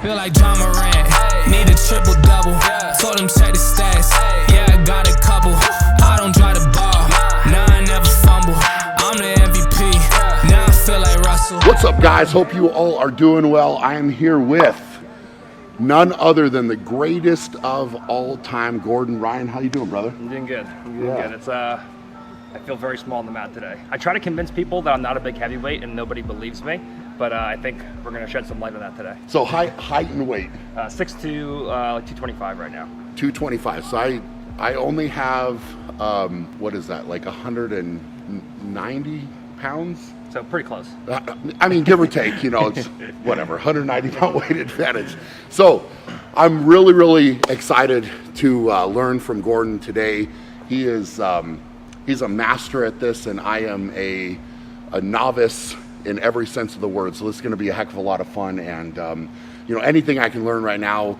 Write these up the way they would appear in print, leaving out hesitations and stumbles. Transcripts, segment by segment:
Feel like John Moran, need a triple-double. Told him check the stats, yeah, I got a couple. I don't drive the ball, nah, I never fumble. I'm the MVP, now I feel like Russell. What's up, guys? Hope you all are doing well. I am here with none other than the greatest of all time, Gordon. Ryan, how you doing, brother? I'm doing good. Good. It's I feel very small on the mat today. I try to convince people that I'm not a big heavyweight and nobody believes me, but I think we're gonna shed some light on that today. So height and weight? 6'2", like 225 right now. 225. So I only have what is that? Like 190 pounds? So pretty close. I mean, give or take, you know, it's whatever, 190 pound weight advantage. So I'm really, really excited to learn from Gordon today. He is, he's a master at this, and I am a novice in every sense of the word. So this is going to be a heck of a lot of fun. And, you know, anything I can learn right now,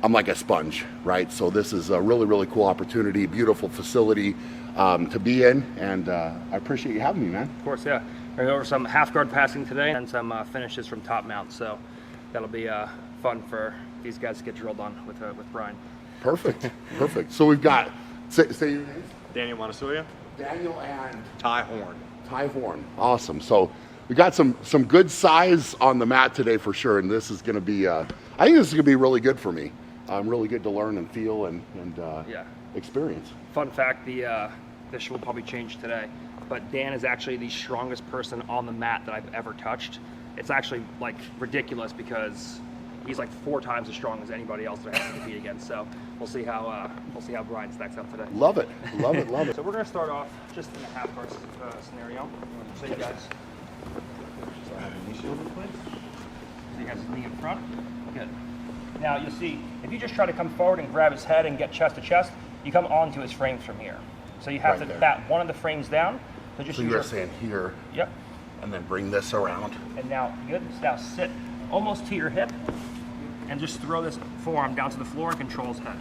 I'm like a sponge, right? So this is a really, really cool opportunity, beautiful facility to be in. And I appreciate you having me, man. Of course, yeah. We're going to go over some half guard passing today and some finishes from top mount. So that'll be fun for these guys to get drilled on with Brian. Perfect, perfect. So we've got, say your names. Daniel Montasuya. Daniel and Ty Horn. Ty Horn. Awesome. So we got some good size on the mat today for sure, and this is going to be. I think this is going to be really good for me. Really good to learn and feel and yeah, experience. Fun fact: this will probably change today, but Dan is actually the strongest person on the mat that I've ever touched. It's actually like ridiculous because he's like 4 times as strong as anybody else that I have to compete against. So we'll see how Brian stacks up today. Love it, love it, love it. So we're going to start off just in a half guard scenario. So you guys, so I have a knee shield in place. So you guys knee in front. Good. Now you'll see if you just try to come forward and grab his head and get chest to chest, you come onto his frames from here. So you have to bat one of the frames down. So just you're saying here. Yep. And then bring this around. And now good. So now sit almost to your hip. And just throw this forearm down to the floor and control his head.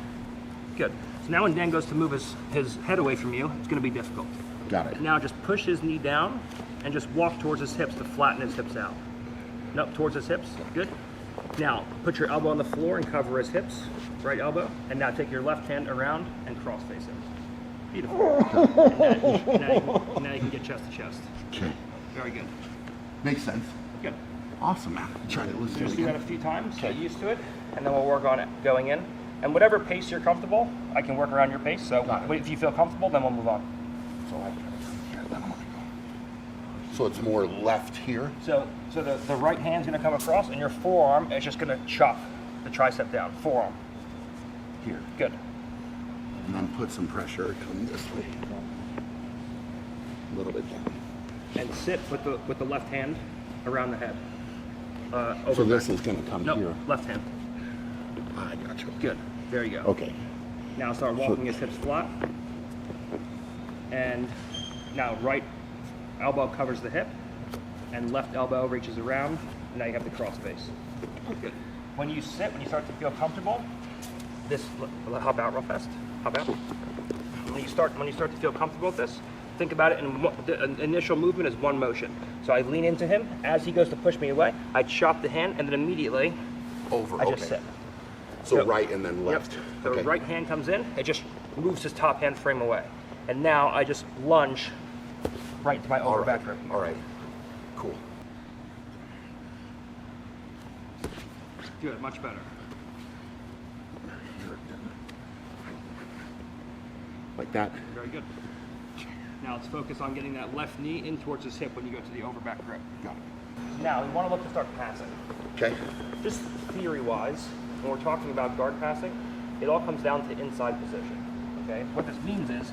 Good. So now when Dan goes to move his head away from you, it's going to be difficult. Got it. Now just push his knee down and just walk towards his hips to flatten his hips out. Nope, towards his hips. Good. Now put your elbow on the floor and cover his hips, right elbow. And now take your left hand around and cross face him. Beautiful. And now you can get chest to chest. Okay. Very good. Makes sense. Good. Awesome, man. Try to listen. Just do that a few times, get used to it, and then we'll work on it going in. And whatever pace you're comfortable, I can work around your pace. So if you feel comfortable, then we'll move on. So I try to come here, then I'm gonna go. So it's more left here. So the right hand's gonna come across, and your forearm is just gonna chop the tricep down. Forearm. Here. Good. And then put some pressure, come this way. A little bit down. And sit with the left hand around the head. So this is going to come here. Left hand. I got you. Good. There you go. Okay. Now start walking his hips flat. And now right elbow covers the hip, and left elbow reaches around. And now you have the cross face. Good. When you sit, when you start to feel comfortable, hop out real fast. Hop out. When you start to feel comfortable with this, think about it, and the initial movement is one motion. So I lean into him. As he goes to push me away, I chop the hand, and then immediately I just sit. So right and then left. Yep. So the right hand comes in, it just moves his top hand frame away. And now I just lunge right to my over back grip. All right. Cool. Good, much better. Like that. Very good. Now let's focus on getting that left knee in towards his hip when you go to the over back grip. Got it. Now we want to look to start passing. Okay. Just theory-wise, when we're talking about guard passing, it all comes down to inside position. Okay. What this means is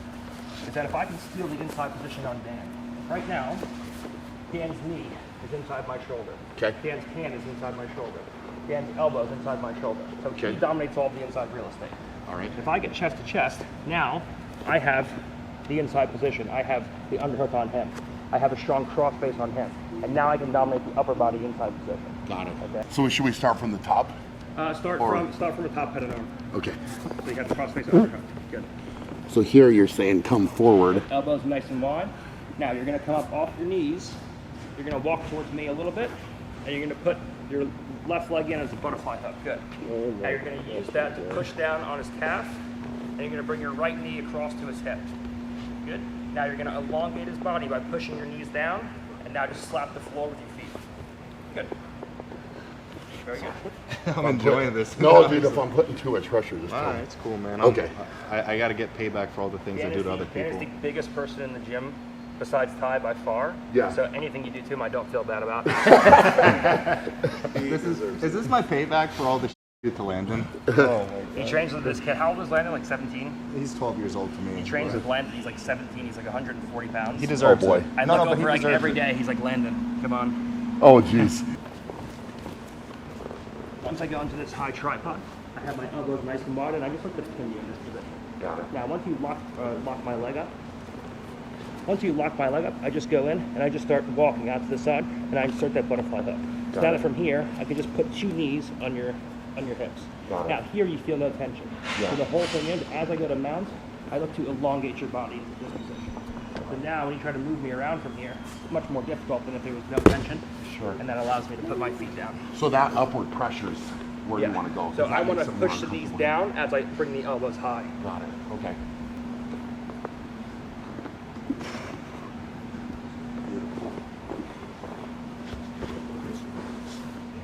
that if I can steal the inside position on Dan, right now, Dan's knee is inside my shoulder. Okay. Dan's hand is inside my shoulder. Dan's elbow is inside my shoulder. So he dominates all of the inside real estate. All right. If I get chest to chest, now I have the inside position. I have the underhook on him. I have a strong cross face on him. And now I can dominate the upper body inside position. Got it. Okay. So should we start from the top? Start from the top head and arm. Okay. So you got the cross face underhook. Good. So here you're saying come forward. Elbows nice and wide. Now you're going to come up off your knees. You're going to walk towards me a little bit, and you're going to put your left leg in as a butterfly hook. Good. Now you're going to use that to push down on his calf, and you're going to bring your right knee across to his hip. Good. Now you're going to elongate his body by pushing your knees down, and now just slap the floor with your feet. Good. Very good. I'm enjoying this. No, dude, if I'm putting too much pressure, just All tell right, me. it's cool, man. Okay. I got to get payback for all the things I do to other Dan is people. the biggest person in the gym besides Ty by far. Yeah. So anything you do to him, I don't feel bad about. Is this my payback for all the you did to Landon? He trains with this kid. How old is Landon? Like 17? He's 12 years old to me. He trains with Landon. He's like 17. He's like 140 pounds. He deserves boy. it. I No, look but he over like deserves every it. day. He's like, Landon, come on. Oh, jeez. Once I go into this high tripod, I have my elbows nice and wide, and I just look to pin you in this position. Got it. Now, once you lock my leg up, I just go in and I just start walking out to the side, and I insert that butterfly hook. So now that from here, I can just put 2 knees on your hips. Got it. Now here you feel no tension. Yeah. So the whole thing is, as I go to mount, I look to elongate your body into this position. So now when you try to move me around from here, it's much more difficult than if there was no tension. Sure. And that allows me to put my feet down. So that upward pressure's where you want to go. So 'cause I that want to makes it more push the knees uncomfortable. down as I bring the elbows high. Got it. Okay.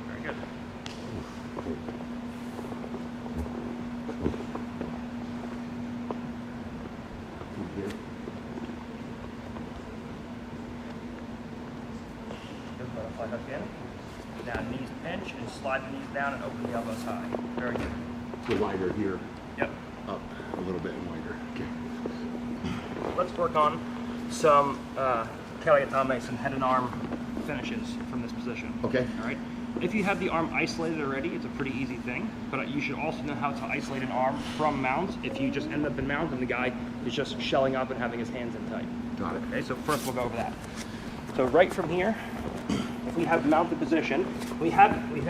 Very good. Good butterfly hook in. Now knees pinch and slide the knees down and open the elbows high. Very good. So wider here, Yep. up a little bit and wider. Okay. Let's work on some Kaliatame, some head and arm finishes from this position. Okay. All right. If you have the arm isolated already, it's a pretty easy thing, but you should also know how to isolate an arm from mount if you just end up in mount and the guy is just shelling up and having his hands in tight. Got it. Okay, so first we'll go over that. So right from here, if we have mounted position, we have the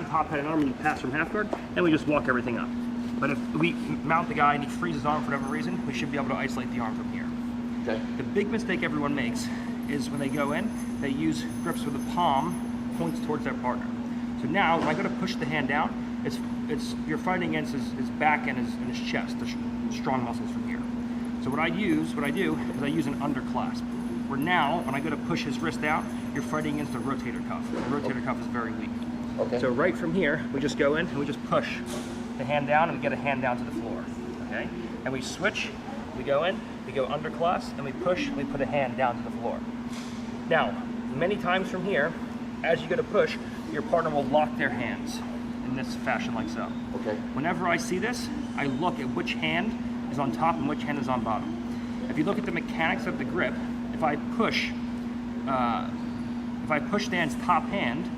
top head and arm and you pass from half guard, and we just walk everything up. But if we mount the guy and he frees his arm for whatever reason, we should be able to isolate the arm from here. Okay. The big mistake everyone makes is when they go in, they use grips where the palm points towards their partner. So now, when I go to push the hand down, you're fighting against his back and his chest, the strong muscles from here. So what I do is I use an underclasp. Where now, when I go to push his wrist down, you're fighting against the rotator cuff. The rotator cuff is very weak. Okay. So right from here, we just go in and we just push the hand down and we get a hand down to the floor. Okay? And we switch, we go in, we go underclasp, and we push, and we put a hand down to the floor. Now, many times from here, as you go to push, your partner will lock their hands in this fashion like so. Okay. Whenever I see this, I look at which hand is on top and which hand is on bottom. If you look at the mechanics of the grip, if I push Dan's top hand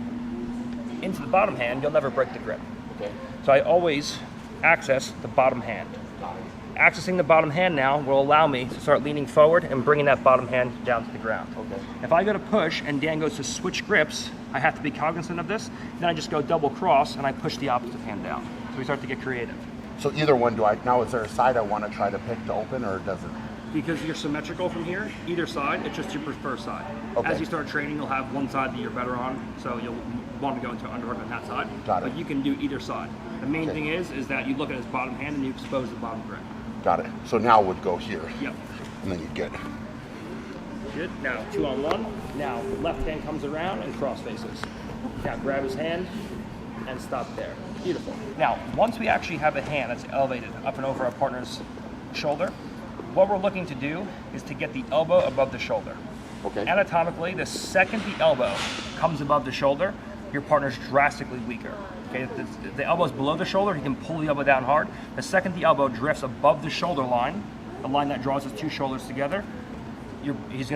into the bottom hand, you'll never break the grip. Okay. So I always access the bottom hand. Accessing the bottom hand now will allow me to start leaning forward and bringing that bottom hand down to the ground. Okay. If I go to push and Dan goes to switch grips, I have to be cognizant of this. Then I just go double cross and I push the opposite hand down. So we start to get creative. So either one, is there a side I want to try to pick to open, or does it? Because you're symmetrical from here, either side, it's just your preferred side. Okay. As you start training, you'll have one side that you're better on, so you'll want to go into underhook on that side. Got it. But you can do either side. The main Okay. thing is that you look at his bottom hand and you expose the bottom grip. Got it. So now would go here, Yep. and then you get. Good. Now 2-on-1. Now left hand comes around and cross faces. Now grab his hand and stop there. Beautiful. Now once we actually have a hand that's elevated up and over our partner's shoulder, what we're looking to do is to get the elbow above the shoulder. Okay. Anatomically, the second the elbow comes above the shoulder, your partner's drastically weaker. Okay, if the elbow's below the shoulder, he can pull the elbow down hard. The second the elbow drifts above the shoulder line, the line that draws his two shoulders together, his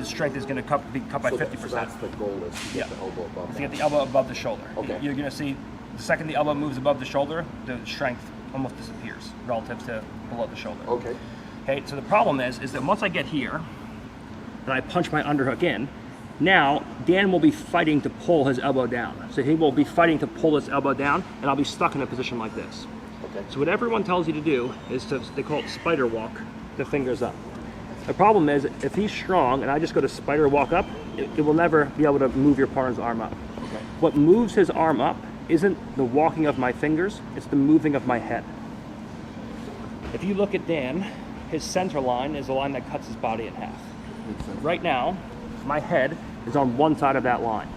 strength is gonna be cut by 50%. So that's the goal, is to get Yeah. the elbow above. To get the elbow above the shoulder. Okay. You're gonna see the second the elbow moves above the shoulder, the strength almost disappears relative to below the shoulder. Okay. Okay, so the problem is that once I get here, and I punch my underhook in, now Dan will be fighting to pull his elbow down. So he will be fighting to pull his elbow down, and I'll be stuck in a position like this. Okay. So what everyone tells you to do is they call it spider walk, the fingers up. The problem is, if he's strong and I just go to spider walk up, it will never be able to move your partner's arm up. Okay. What moves his arm up isn't the walking of my fingers, it's the moving of my head. If you look at Dan, his center line is the line that cuts his body in half. Right now, my head is on one side of that line.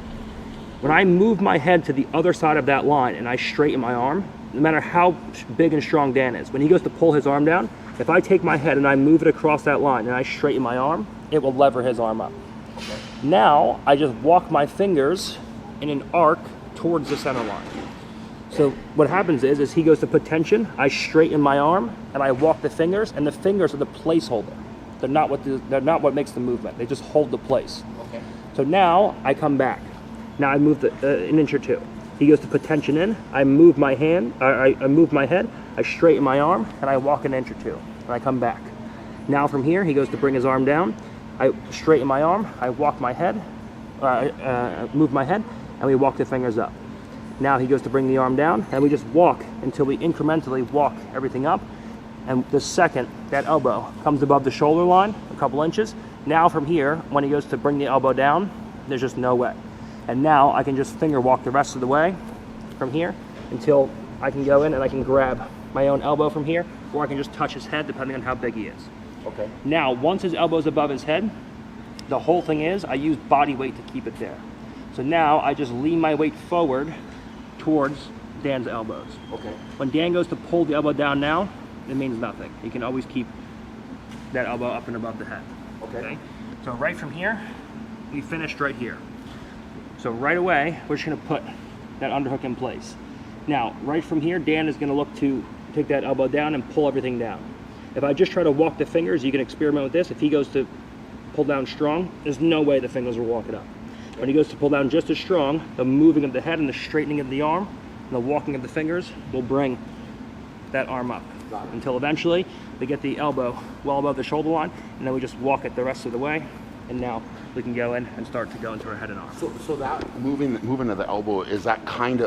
When I move my head to the other side of that line and I straighten my arm, no matter how big and strong Dan is, when he goes to pull his arm down, if I take my head and I move it across that line and I straighten my arm, it will lever his arm up. Okay. Now, I just walk my fingers in an arc towards the center line. So what happens is he goes to put tension, I straighten my arm, and I walk the fingers, and the fingers are the placeholder. They're not what makes the movement. They just hold the place. Okay. So now I come back. Now I move an inch or two. He goes to put tension in. I move my hand. I move my head. I straighten my arm, and I walk an inch or two, and I come back. Now from here, he goes to bring his arm down. I straighten my arm. I walk my head. Move my head, and we walk the fingers up. Now he goes to bring the arm down, and we just walk until we incrementally walk everything up. And the second that elbow comes above the shoulder line, a couple inches, now from here, when he goes to bring the elbow down, there's just no way. And now I can just finger walk the rest of the way from here until I can go in and I can grab my own elbow from here, or I can just touch his head depending on how big he is. Okay. Now, once his elbow's above his head, the whole thing is I use body weight to keep it there. So now I just lean my weight forward towards Dan's elbows. Okay. When Dan goes to pull the elbow down now, it means nothing. He can always keep that elbow up and above the head. Okay. So right from here, we finished right here. So right away, we're just gonna put that underhook in place. Now, right from here, Dan is gonna look to take that elbow down and pull everything down. If I just try to walk the fingers, you can experiment with this. If he goes to pull down strong, there's no way the fingers will walk it up. When he goes to pull down just as strong, the moving of the head and the straightening of the arm and the walking of the fingers will bring that arm up until eventually they get the elbow well above the shoulder line, and then we just walk it the rest of the way, and now we can go in and start to go into our head and arm. So that moving of the elbow, is that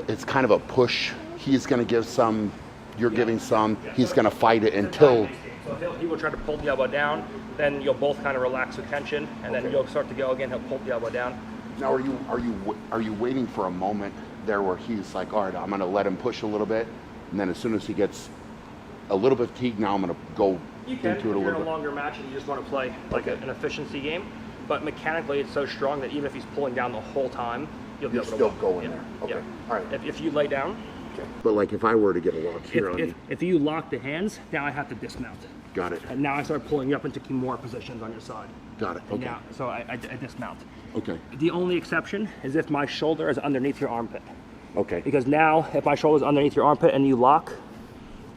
it's kind of a push? He's going to give some, you're giving some. He's going to fight it until. So he will try to pull the elbow down. Then you'll both kind of relax the tension, and then you'll start to go again. He'll pull the elbow down. Now, are you waiting for a moment there where he's like, all right, I'm going to let him push a little bit, and then as soon as he gets a little bit fatigued, now I'm going to go into it a little bit. You're in a longer match and you just want to play like an efficiency game, but mechanically it's so strong that even if he's pulling down the whole time, you'll be able to still walk. go in there. Okay. Yeah. All right. If you lay down, Okay. But like if I were to get a lock here on you. if you lock the hands, now I have to dismount. Got it. And now I start pulling you up into more positions on your side. Got it. Okay. Now, so I dismount. Okay. The only exception is if my shoulder is underneath your armpit. Okay. Because now, if my shoulder is underneath your armpit and you lock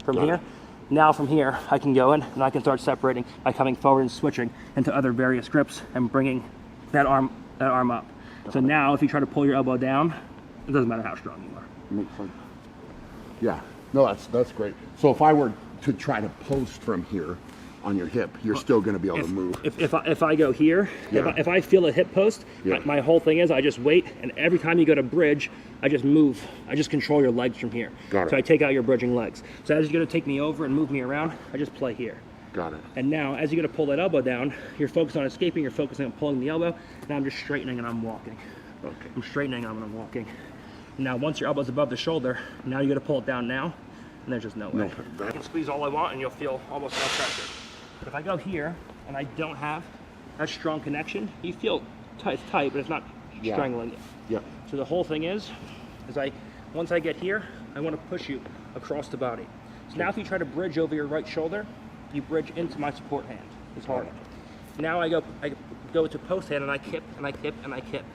from Got here, it. now from here, I can go in and I can start separating by coming forward and switching into other various grips and bringing that arm up. So now, if you try to pull your elbow down, it doesn't matter how strong you are. Makes sense. Yeah. No, that's great. So if I were to try to post from here on your hip, you're still going to be able to move. If I go here, Yeah. if I feel a hip post, Yeah. my whole thing is I just wait, and every time you go to bridge, I just move. I just control your legs from here. Got it. So I take out your bridging legs. So as you're going to take me over and move me around, I just play here. Got it. And now, as you're going to pull that elbow down, you're focused on escaping, you're focusing on pulling the elbow, and I'm just straightening and I'm walking. Okay. I'm straightening and I'm walking. Now, once your elbow's above the shoulder, now you're going to pull it down now, and there's just no way. No, I can squeeze all I want, and you'll feel almost no pressure. But if I go here, and I don't have that strong connection, you feel tight, but it's not Yeah. strangling you. Yeah. So the whole thing is once I get here, I want to push you across the body. So now if you try to bridge over your right shoulder, you bridge into my support hand. It's hard. Now I go to post hand, and I kip, and I kip, and I kip.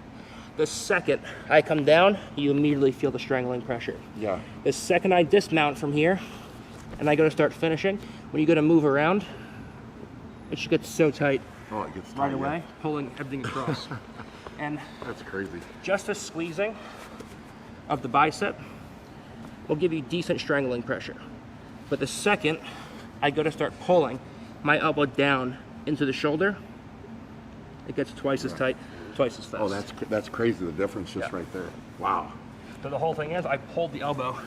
The second I come down, you immediately feel the strangling pressure. Yeah. The second I dismount from here, and I go to start finishing, when you go to move around, it just gets so tight Oh, it gets right tight, away, pulling everything across. And That's crazy. just a squeezing of the bicep will give you decent strangling pressure. But the second I go to start pulling my elbow down into the shoulder, it gets twice as tight, twice as fast. Oh, that's crazy. The difference just Yeah. right there. Wow. So the whole thing is I pulled the elbow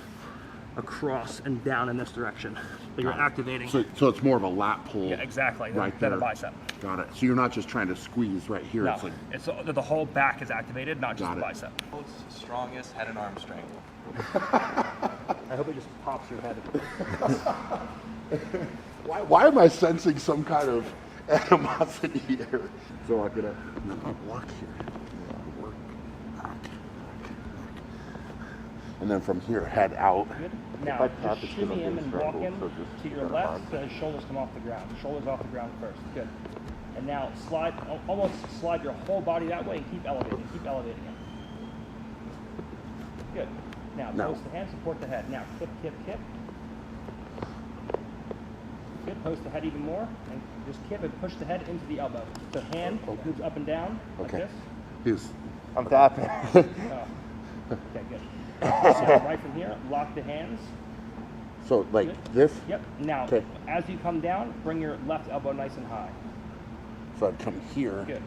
across and down in this direction. But you're activating. So it's more of a lat pull. Yeah, exactly. Right than there. a bicep. Got it. So you're not just trying to squeeze right here. No, It's like, it's the whole back is activated, not just Got the it. bicep. World's strongest head and arm strangle. I hope it just pops your head. why am I sensing some kind of animosity here? So I'm gonna. Walk here. Work. Back. And then from here, head out. Good. I Now, tap, just it's shimmy gonna him be and strangled, walk him so just to your grab left on. so his shoulders come off the ground. Shoulders off the ground first. Good. And now slide, almost slide your whole body that way and keep elevating it. Good. Now, No. post the hand, support the head. Now, kip. Good. Post the head even more, and just kip and push the head into the elbow. So hand moves up and down like Okay. this. I'm tapping. Okay, good. So right from here, lock the hands. So like Good. this. Yep. Now, Okay. as you come down, bring your left elbow nice and high. So I'd come here. Good.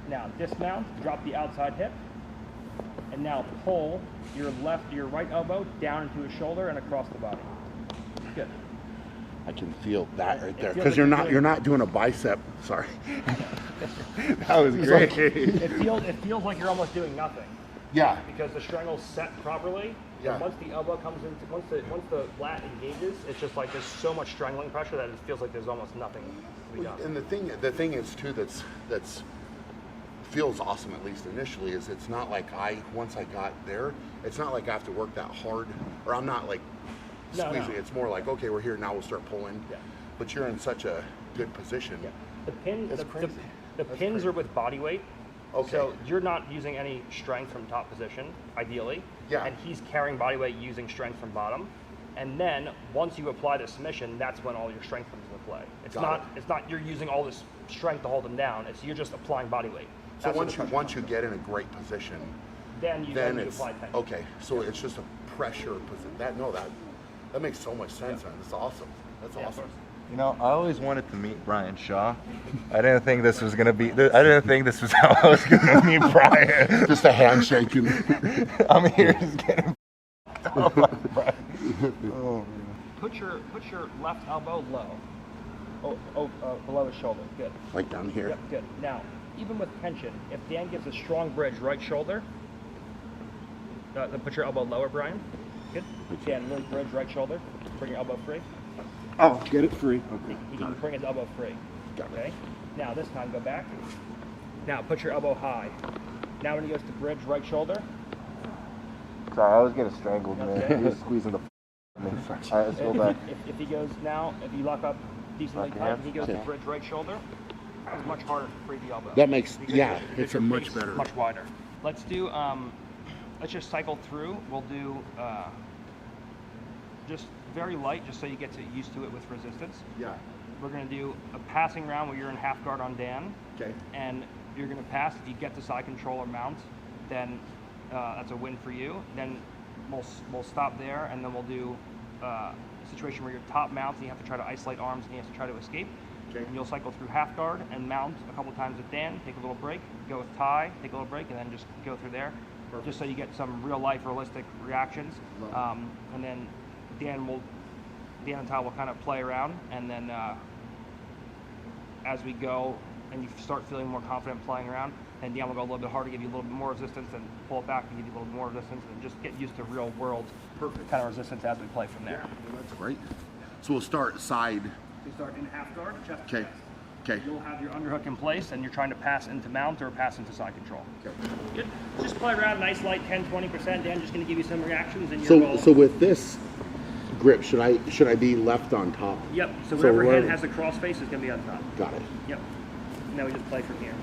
Now dismount, drop the outside hip, and now pull your right elbow down into his shoulder and across the body. Good. I can feel that right It there feels because like you're not doing a bicep. Sorry. That was great. It feels like you're almost doing nothing Yeah. because the strangle's set properly. Yeah. And once the elbow comes into once the lat engages, it's just like there's so much strangling pressure that it feels like there's almost nothing to be done. And the thing is too that's feels awesome, at least initially, is it's not like once I got there, it's not like I have to work that hard, or I'm not like No, squeezing. no. It's more like, okay, we're here now, we'll start pulling. Yeah. But you're in such a good position. Yeah. The pins, That's the crazy. pins crazy. are with body weight. Okay. So you're not using any strength from top position, ideally. Yeah. And he's carrying body weight using strength from bottom. And then once you apply the submission, that's when all your strength comes into play. It's not you're using all this strength to hold him down. It's you're just applying body weight. So That's where the pressure once comes you get in a great position, then you then only it's apply tension. okay. So it's just a pressure position. That makes so much sense, man. That's awesome. That's Yeah, of awesome. course. You know, I always wanted to meet Brian Shaw. I didn't think this was gonna be. I didn't think this was how I was gonna meet Brian. Just a handshake. I'm here just getting. Oh, man. Put your left elbow low. Below his shoulder. Good. Like down here. Yep, good. Now, even with tension, if Dan gives a strong bridge right shoulder, then put your elbow lower, Brian. Good. Dan, really bridge right shoulder. Bring your elbow free. Oh, get it free. Okay. He can bring his elbow free. Got it. Okay. Now this time go back. Now put your elbow high. Now when he goes to bridge right shoulder. Sorry, I was getting strangled, man. Okay. He was squeezing the. All right, let's go back. If he goes now, if you lock up decently Lock your tight, hands. and he goes Okay. to bridge right shoulder, it's much harder to free the elbow. That makes Because yeah. because It's a your much base better. is much wider. Let's do. Let's just cycle through. We'll do just very light, just so you get used to it with resistance. Yeah. We're going to do a passing round where you're in half guard on Dan, Okay. and you're going to pass. If you get the side control or mount, then that's a win for you. Then we'll stop there, and then we'll do a situation where you're top mounts, and you have to try to isolate arms, and he has to try to escape. Okay. And you'll cycle through half guard and mount a couple times with Dan, take a little break, go with tie, take a little break, and then just go through there. Perfect. Just so you get some real life, realistic reactions. Love And then Dan and Ty will kind of play around, and then as we go and you start feeling more confident playing around, then Dan will go a little bit harder, give you a little bit more resistance, and pull it back and give you a little bit more resistance, and just get used to real world kind of resistance as we play from there. Well, that's great. So we'll start side. We start in half guard, chest to Okay. chest. Okay. You'll have your underhook in place, and you're trying to pass into mount or pass into side control. Okay. Good. Just play around, nice light 10-20%. Dan just going to give you some reactions, and your goal. So with this grip, should I be left on top? Yep. So whatever where- hand has the cross face is going to be on top. Got it. Yep. Now we just play from here.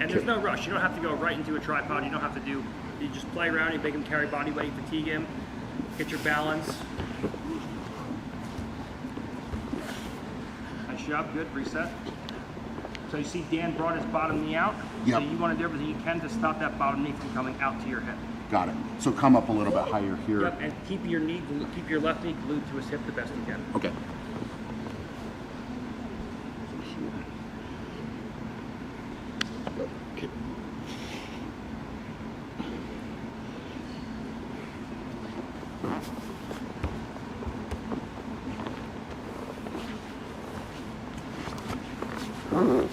And there's no rush. You don't have to go right into a tripod. You don't have to do. You just play around. You make him carry body weight, fatigue him, get your balance. Nice job. Good. Reset. So you see Dan brought his bottom knee out. Yep. So you want to do everything you can to stop that bottom knee from coming out to your hip. Got it. So come up a little bit higher here. Yep. And keep your left knee glued to his hip the best you can. Okay. Okay. Recovering.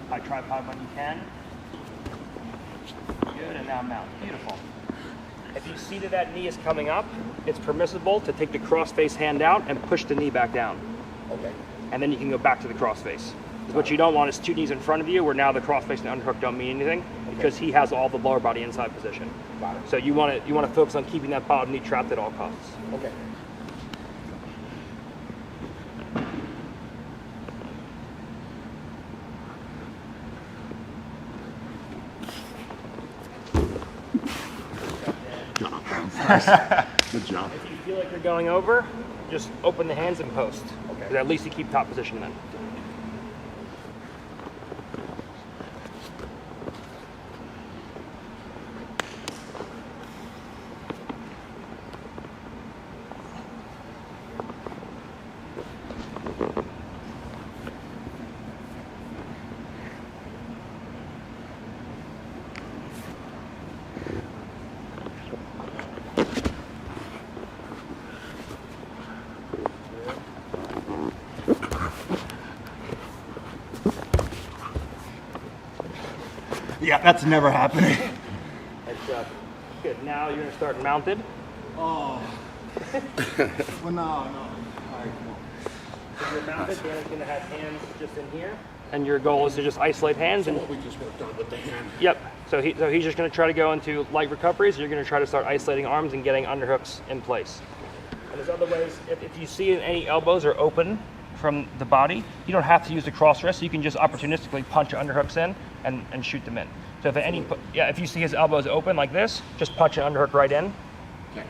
High tripod when you can. Good, and now mount. Beautiful. If you see that that knee is coming up, it's permissible to take the cross-face hand out and push the knee back down. Okay. And then you can go back to the cross-face. What you don't want is two knees in front of you where now the cross-face and underhook don't mean anything because he has all the lower body inside position. Got it. So you want to focus on keeping that bottom knee trapped at all costs. Okay. Good job. If you feel like you're going over, just open the hands and post. Okay. 'Cause at least you keep top position then. Yeah, that's never happening. Nice job. Good. Now you're going to start mounted. Oh. Well, no. All right, come on. If you're mounted, Dan's going to have hands just in here. And your goal is to just isolate hands. And What we just worked on with the hand. yep. So he's just going to try to go into light recoveries. You're going to try to start isolating arms and getting underhooks in place. And there's other ways. If you see any elbows are open from the body, you don't have to use the cross wrist. You can just opportunistically punch your underhooks in and shoot them in. So if you see his elbows open like this, just punch an underhook right in. Okay.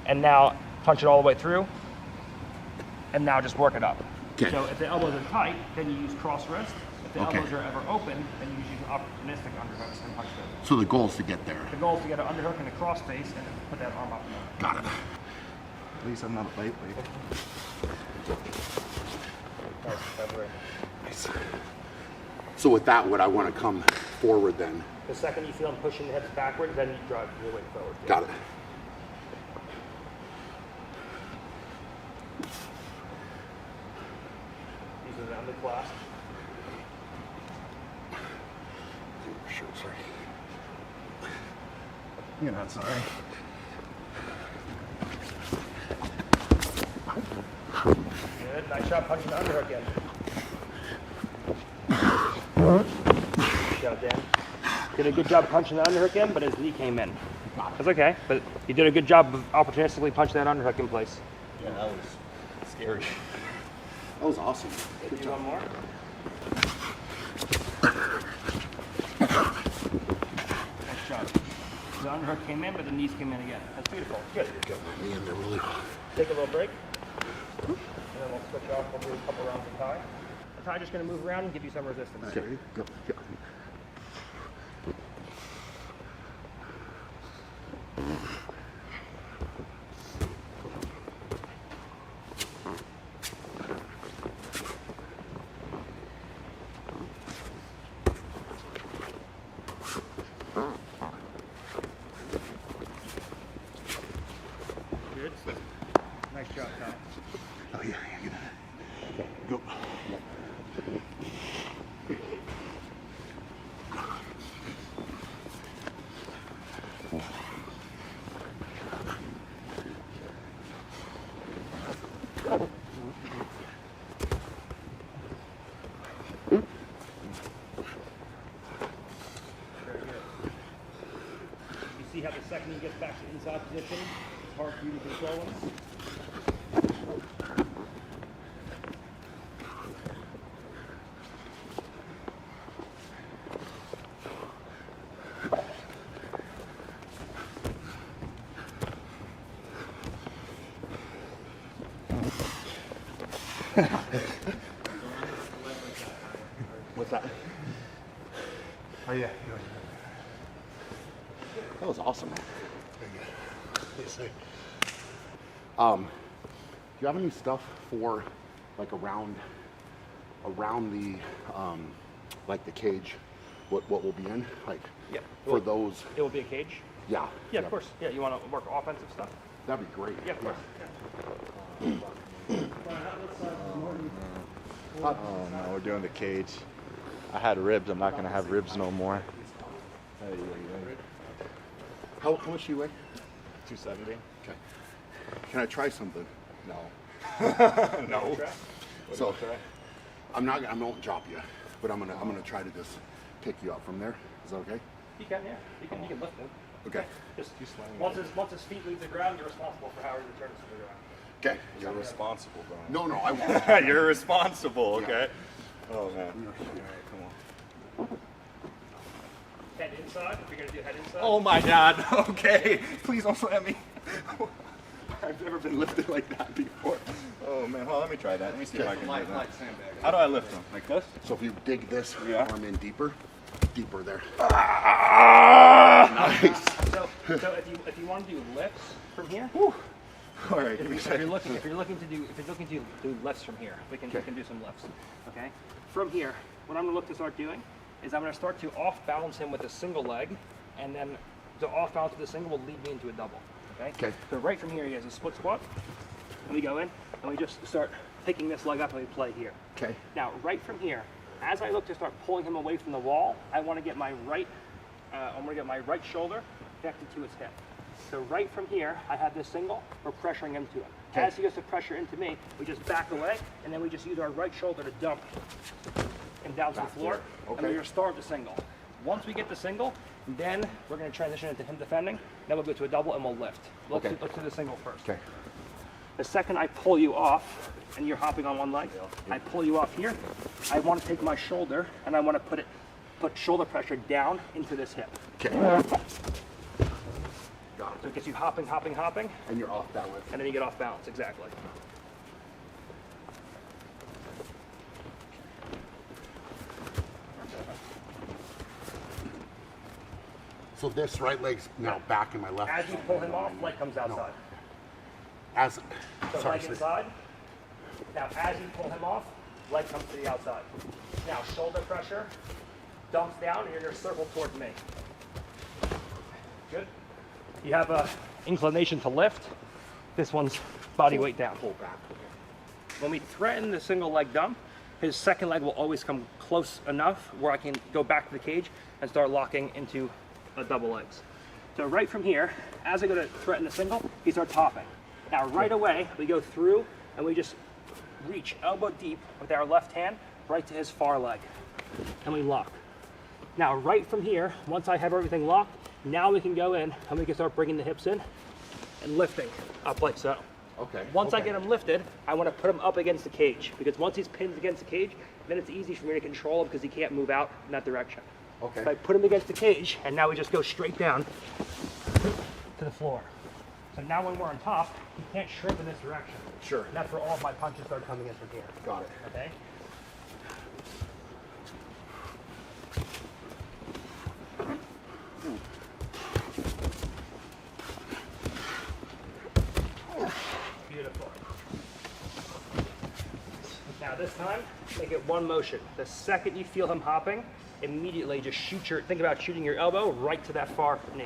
And now punch it all the way through. And now just work it up. Okay. So if the elbows are tight, then you use cross wrist. If the Okay. elbows are ever open, then you use opportunistic underhooks and punch them. So the goal is to get there. The goal is to get an underhook and a cross face and then put that arm up. Got it. At least I'm not a lightweight. Nice. So with that, would I want to come forward then? The second you feel him pushing the hips backwards, then you drive your weight forward. Got it. These are the underclass. Sure, sorry. You're not sorry. Good. Nice shot punching the underhook in. Good job, Dan. Did a good job punching the underhook in, but his knee came in. That's okay, but he did a good job of opportunistically punching that underhook in place. Yeah, that was scary. That was awesome. Do one more. Nice job. The underhook came in, but the knees came in again. That's beautiful. Good. Got my knee in there really well. Take a little break. And then we'll switch off. We'll do a couple rounds of Thai. The Thai just going to move around and give you some resistance. Okay, go. Yeah. Good. Nice job, Thai. Oh yeah, you're gonna go. You see how the second he gets back to inside position, it's hard for you to control him. What's that? Oh yeah. That was awesome. Do you have any stuff for like around the like the cage? What will be in like Yeah. for those? It will be a cage. Yeah. Yeah, of course. Yeah, you want to work offensive stuff? That'd be great. Yeah, of course. Oh no, we're doing the cage. I had ribs. I'm not gonna have ribs no more. How much do you weigh? 270. Okay. Can I try something? No. No. So I won't drop you, but I'm gonna try to just pick you up from there. Is that okay? You can, yeah. You can lift him. Okay. Just once his feet leave the ground, you're responsible for how he returns to the ground. Okay. You're responsible, bro. No, I won't. You're responsible, okay? Oh man. Alright, come on. Head inside. If you're gonna do head inside. Oh my god, okay. Please don't slam me. I've never been lifted like that before. Oh man, hold on, let me try that. Let me see if I can do that. How do I lift them? Like this? So if you dig this arm in deeper there. Nice. So if you want to do lifts from here, All right, if you're looking to do lifts from here, we can do some lifts. Okay. From here, what I'm going to look to start doing is I'm going to start to off balance him with a single leg, and then the off balance with the single will lead me into a double. Okay. So right from here, he has a split squat, and we go in and we just start picking this leg up and we play here. Okay. Now, right from here, as I look to start pulling him away from the wall, I want to get my right shoulder connected to his hip. So right from here, I have this single, we're pressuring into him. Okay. As he goes to pressure into me, we just back away, and then we just use our right shoulder to dump him down to the floor, and we just start the single. Once we get the single, then we're going to transition into him defending, then we'll go to a double and we'll lift. Let's do the single first. Okay. The second I pull you off, and you're hopping on one leg, I pull you off here, I want to take my shoulder, and I want to put shoulder pressure down into this hip. Okay. So it gets you hopping, And you're off balance. and then you get off balance, exactly. So this right leg's now back in my left. As you pull him off, leg comes outside. As So sorry, leg inside. Now as you pull him off, leg comes to the outside. Now shoulder pressure, dumps down, and you're going to circle toward me. Good. You have a inclination to lift. This one's body weight down. pull back. When we threaten the single leg dump, his second leg will always come close enough where I can go back to the cage and start locking into a double legs. So right from here, as I go to threaten the single, he starts hopping. Now right away, we go through and we just reach elbow deep with our left hand right to his far leg, and we lock. Now right from here, once I have everything locked, now we can go in and we can start bringing the hips in and lifting up like so. Okay. Once I get him lifted, I want to put him up against the cage, because once he's pinned against the cage, then it's easy for me to control him because he can't move out in that direction. Okay. So I put him against the cage, and now we just go straight down to the floor. So now when we're on top, he can't shrimp in this direction. Sure. And that's where all of my punches start coming in from here. Got it. Okay? Beautiful. Now this time, make it one motion. The second you feel him hopping, immediately just think about shooting your elbow right to that far knee.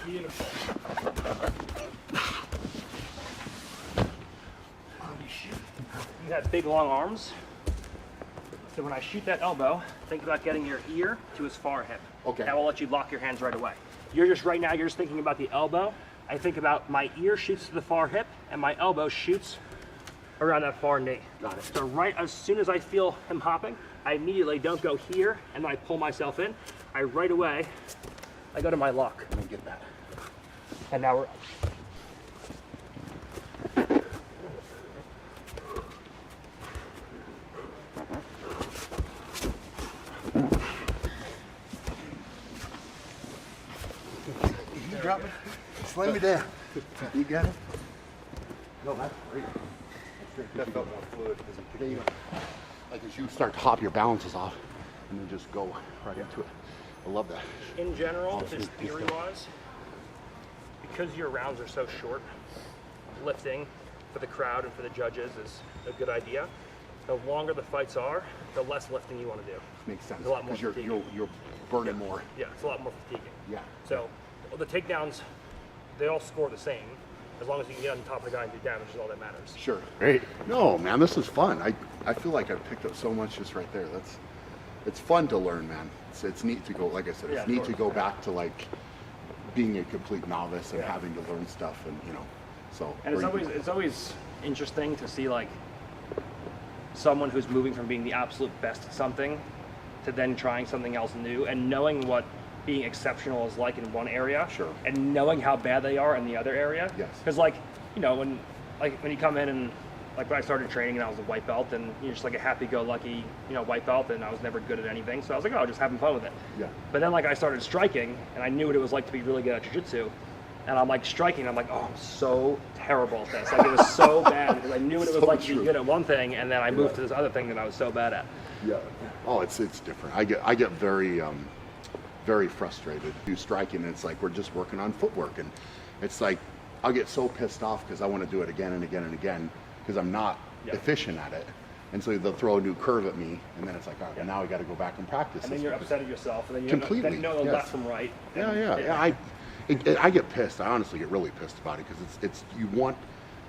Beautiful. You have big long arms. So when I shoot that elbow, think about getting your ear to his far hip. Okay. That will let you lock your hands right away. You're just thinking about the elbow. I think about my ear shoots to the far hip and my elbow shoots around that far knee. Got it. So right as soon as I feel him hopping, I immediately don't go here and then I pull myself in. I right away, I go to my lock. Let me get that. And now we're up. You drop me. Slam me down. You got it? No, that's great. That felt more fluid. There you go. Like as you start to hop, your balance is off, and then just go right into it. I love that. In general, just theory-wise, because your rounds are so short, lifting for the crowd and for the judges is a good idea. The longer the fights are, the less lifting you want to do. Makes sense. It's a lot more Because fatiguing. you're burning more. Yeah, it's a lot more fatiguing. Yeah. So the takedowns, they all score the same. As long as you can get on top of the guy and do damage is all that matters. Sure. Great. No, man, this is fun. I feel like I've picked up so much just right there. It's fun to learn, man. It's neat to go, like I said, it's neat to go back to like being a complete novice and having to learn stuff, and you know, so. And it's always interesting to see like someone who's moving from being the absolute best at something to then trying something else new and knowing what being exceptional is like in one area, Sure. and knowing how bad they are in the other area. Yes. Because like, you know, when you come in and like when I started training and I was a white belt and you're just like a happy-go-lucky, you know, white belt, and I was never good at anything, so I was like, oh, just having fun with it. Yeah. But then like I started striking and I knew what it was like to be really good at jiu-jitsu, and I'm like striking, I'm like, oh, I'm so terrible at this. Like it was so bad because I knew what it was So like to true. be good at one thing, and then I moved to this other thing that I was so bad at. Yeah. Oh, it's different. I get very frustrated. Do striking, and it's like we're just working on footwork, and it's like I'll get so pissed off because I want to do it again and again and again because I'm not efficient at it. And so they'll throw a new curve at me, and then it's like, oh, now I got to go back and practice. And then you're upset at yourself, and then you Completely, then you know the yes. left from right. Yeah. I get pissed. I honestly get really pissed about it because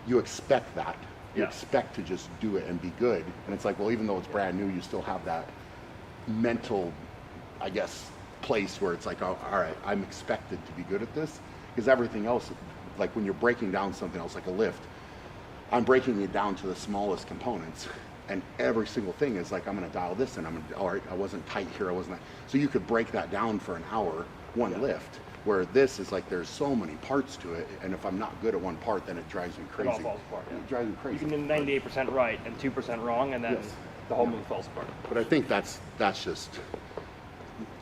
you expect that. You expect to just do it and be good, and it's like, well, even though it's brand new, you still have that mental, I guess, place where it's like, oh, all right, I'm expected to be good at this, because everything else, like when you're breaking down something else like a lift, I'm breaking it down to the smallest components, and every single thing is like, I'm going to dial this in. All right, I wasn't tight here, I wasn't. So you could break that down for an hour, one lift, where this is like there's so many parts to it, and if I'm not good at one part, then it drives me crazy. It all falls apart. It drives me crazy. You can do 98% right and 2% wrong, and then the whole move falls apart. But I think that's just.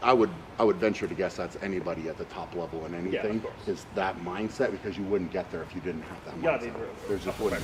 I would venture to guess that's anybody at the top level in anything is that mindset, because you wouldn't get there if you didn't have that mindset. Yeah, There's just wouldn't.